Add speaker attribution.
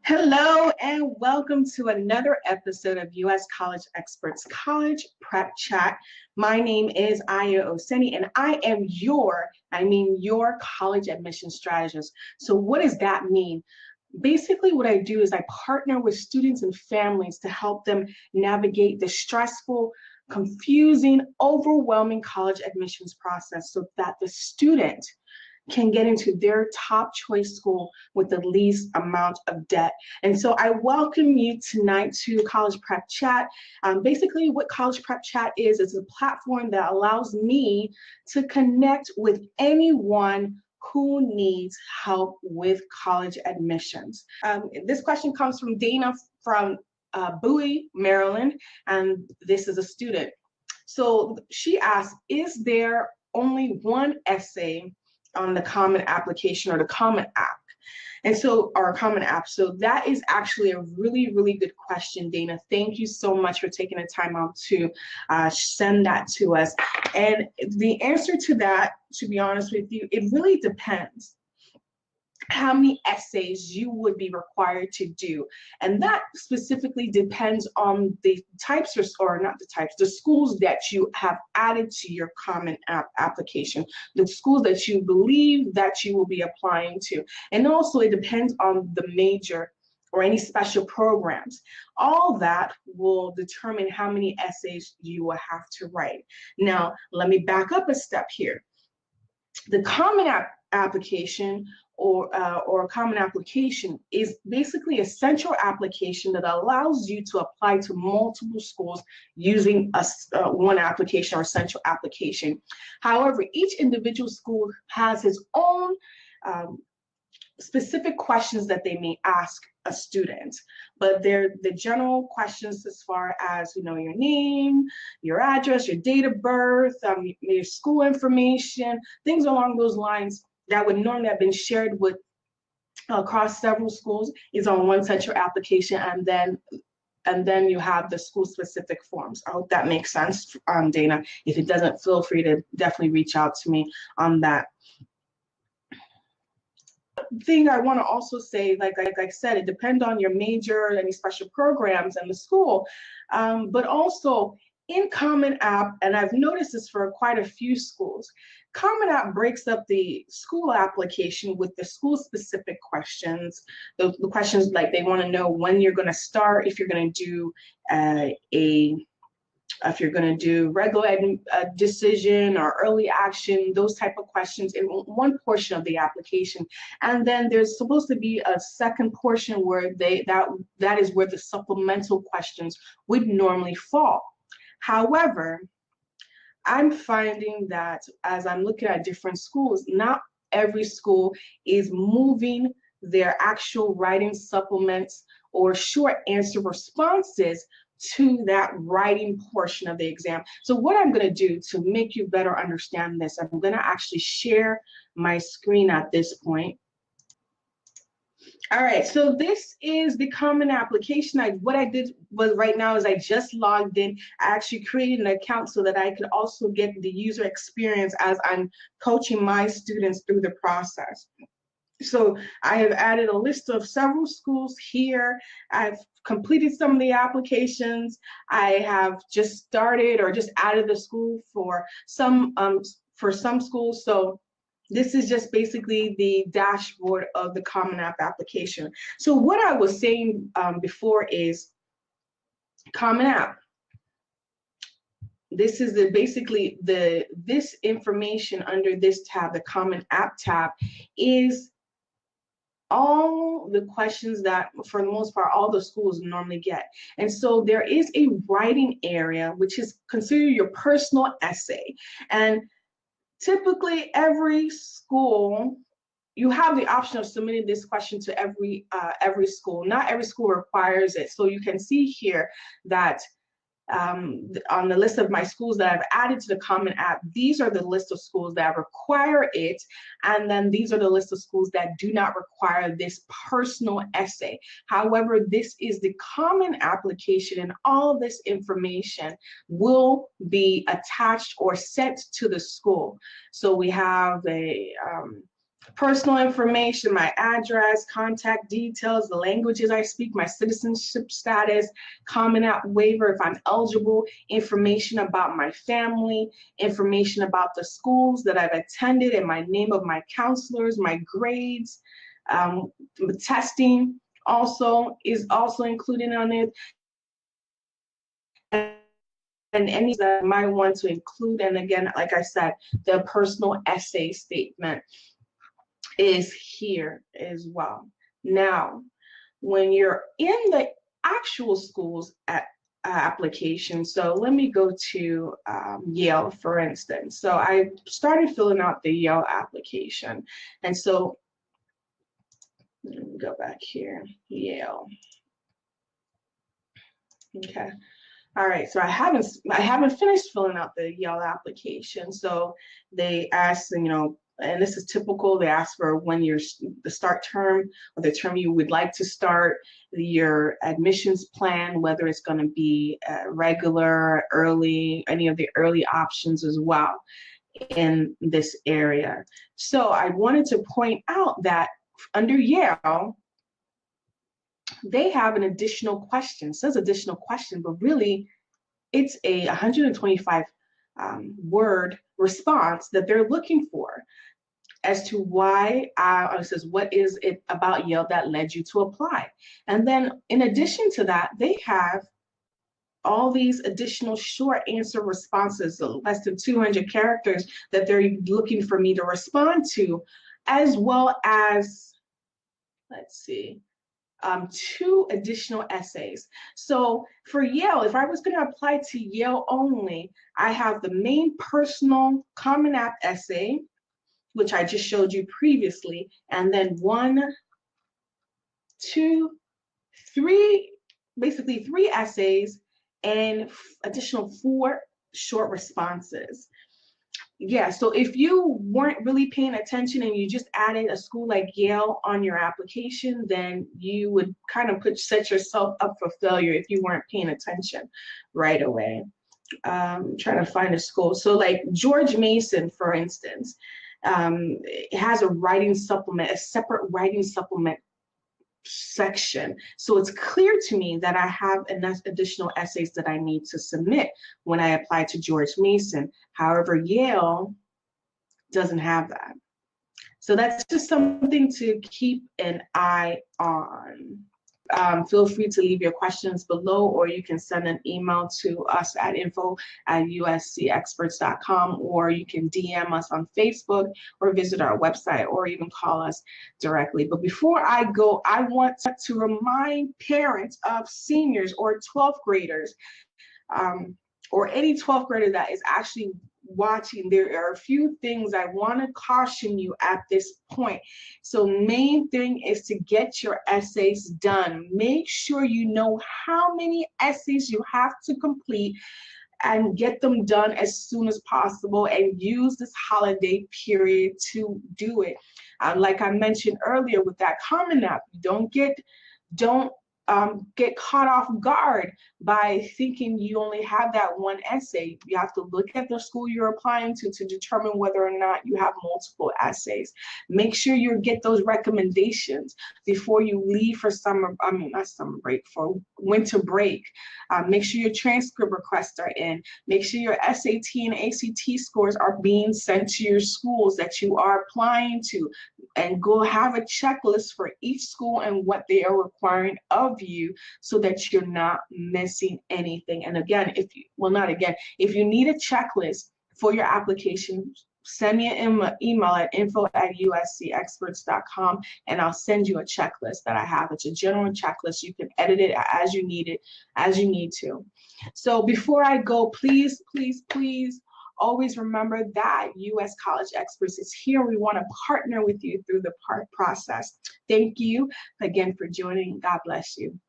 Speaker 1: Hello and welcome to another episode of US College Experts College Prep Chat. My name is Ayo Oseni and I am your college admission strategist. So what does that mean? Basically, what I do is I partner with students and families to help them navigate the stressful, confusing, overwhelming college admissions process so that the student can get into their top choice school with the least amount of debt. And so I welcome you tonight to College Prep Chat. Basically, what College Prep Chat is a platform that allows me to connect with anyone who needs help with college admissions. This question comes from Dana from Bowie, Maryland, and this is a student. So she asked, is there only one essay on the Common Application or the Common App? And so, our Common App. So that is actually a really, really good question, Dana. Thank you so much for taking the time out to send that to us. And the answer to that, to be honest with you, it really depends how many essays you would be required to do. And that specifically depends on the types or not the types, the schools that you have added to your Common App application, the schools that you believe that you will be applying to. And also it depends on the major or any special programs. All that will determine how many essays you will have to write. Now, let me back up a step here. The Common App application or Common Application is basically a central application that allows you to apply to multiple schools using one application or central application. However, each individual school has its own specific questions that they may ask a student, but they're the general questions as far as, your name, your address, your date of birth, your school information, things along those lines that would normally have been shared with across several schools is on one central application, and then you have the school-specific forms. I hope that makes sense, Dana. If it doesn't, feel free to definitely reach out to me on that. Thing I want to also say, like I said, it depends on your major, any special programs, and the school, but also in Common App, and I've noticed this for quite a few schools, Common App breaks up the school application with the school-specific questions. The questions like they want to know when you're going to start, if you're going to do if you're going to do regular decision or early action, those type of questions in one portion of the application. And then there's supposed to be a second portion where that is where the supplemental questions would normally fall. However, I'm finding that as I'm looking at different schools, not every school is moving their actual writing supplements or short answer responses to that writing portion of the exam. So what I'm going to do to make you better understand this, I'm going to actually share my screen at this point. All right, so this is the Common Application. What I did was right now is I just logged in. I actually created an account so that I could also get the user experience as I'm coaching my students through the process. So I have added a list of several schools here. I've completed some of the applications. I have just started or just added the school for some schools. So this is just basically the dashboard of the Common App application. So what I was saying before is Common App. This is basically this information under this tab, the Common App tab, is all the questions that, for the most part, all the schools normally get. And so there is a writing area, which is considered your personal essay. And typically every school, you have the option of submitting this question to every school. Not every school requires it. So you can see here that on the list of my schools that I've added to the Common App, these are the list of schools that require it, and then these are the list of schools that do not require this personal essay. However, this is the Common Application, and all this information will be attached or sent to the school. So we have Personal information, my address, contact details, the languages I speak, my citizenship status, Common App waiver if I'm eligible, information about my family, information about the schools that I've attended, and my name of my counselors, my grades, testing is also included on it, and any that I might want to include. And again, like I said, the personal essay statement is here as well. Now, when you're in the actual schools application, so let me go to Yale, for instance. So I started filling out the Yale application. And so let me go back here, Yale. Okay. All right, so I haven't finished filling out the Yale application. So they asked, and this is typical. They ask for when the start term or the term you would like to start, your admissions plan, whether it's going to be regular, early, any of the early options as well in this area. So I wanted to point out that under Yale, they have an additional question. It says additional question, but really it's a 125 word response that they're looking for as to why, it says, what is it about Yale that led you to apply? And then in addition to that, they have all these additional short answer responses, less than 200 characters that they're looking for me to respond to, as well as, let's see, 2 additional essays. So for Yale, if I was going to apply to Yale only, I have the main personal Common App essay, which I just showed you previously, and then 1, 2, 3, basically 3 essays and additional 4 short responses. Yeah, so if you weren't really paying attention and you just added a school like Yale on your application, then you would kind of set yourself up for failure if you weren't paying attention right away. Trying to find a school. So like George Mason, for instance, it has a writing supplement, a separate writing supplement section. So it's clear to me that I have enough additional essays that I need to submit when I apply to George Mason. However, Yale doesn't have that. So that's just something to keep an eye on. Feel free to leave your questions below, or you can send an email to us at info@uscexperts.com, or you can DM us on Facebook or visit our website, or even call us directly. But before I go, I want to remind parents of seniors or 12th graders, or any 12th grader that is actually watching. There are a few things I want to caution you at this point. So main thing is to get your essays done. Make sure you know how many essays you have to complete and get them done as soon as possible, and use this holiday period to do it. Like I mentioned earlier with that Common App, don't get caught off guard by thinking you only have that one essay. You have to look at the school you're applying to determine whether or not you have multiple essays. Make sure you get those recommendations before you leave for for winter break. Make sure your transcript requests are in. Make sure your SAT and ACT scores are being sent to your schools that you are applying to, and go have a checklist for each school and what they are requiring of you, so that you're not missing anything. And again, if you need a checklist for your application, send me an email at info@uscexperts.com, and I'll send you a checklist that I have. It's a general checklist. You can edit it as you need to. So before I go, please, please, please, always remember that US College Experts is here. We want to partner with you through the process. Thank you again for joining. God bless you.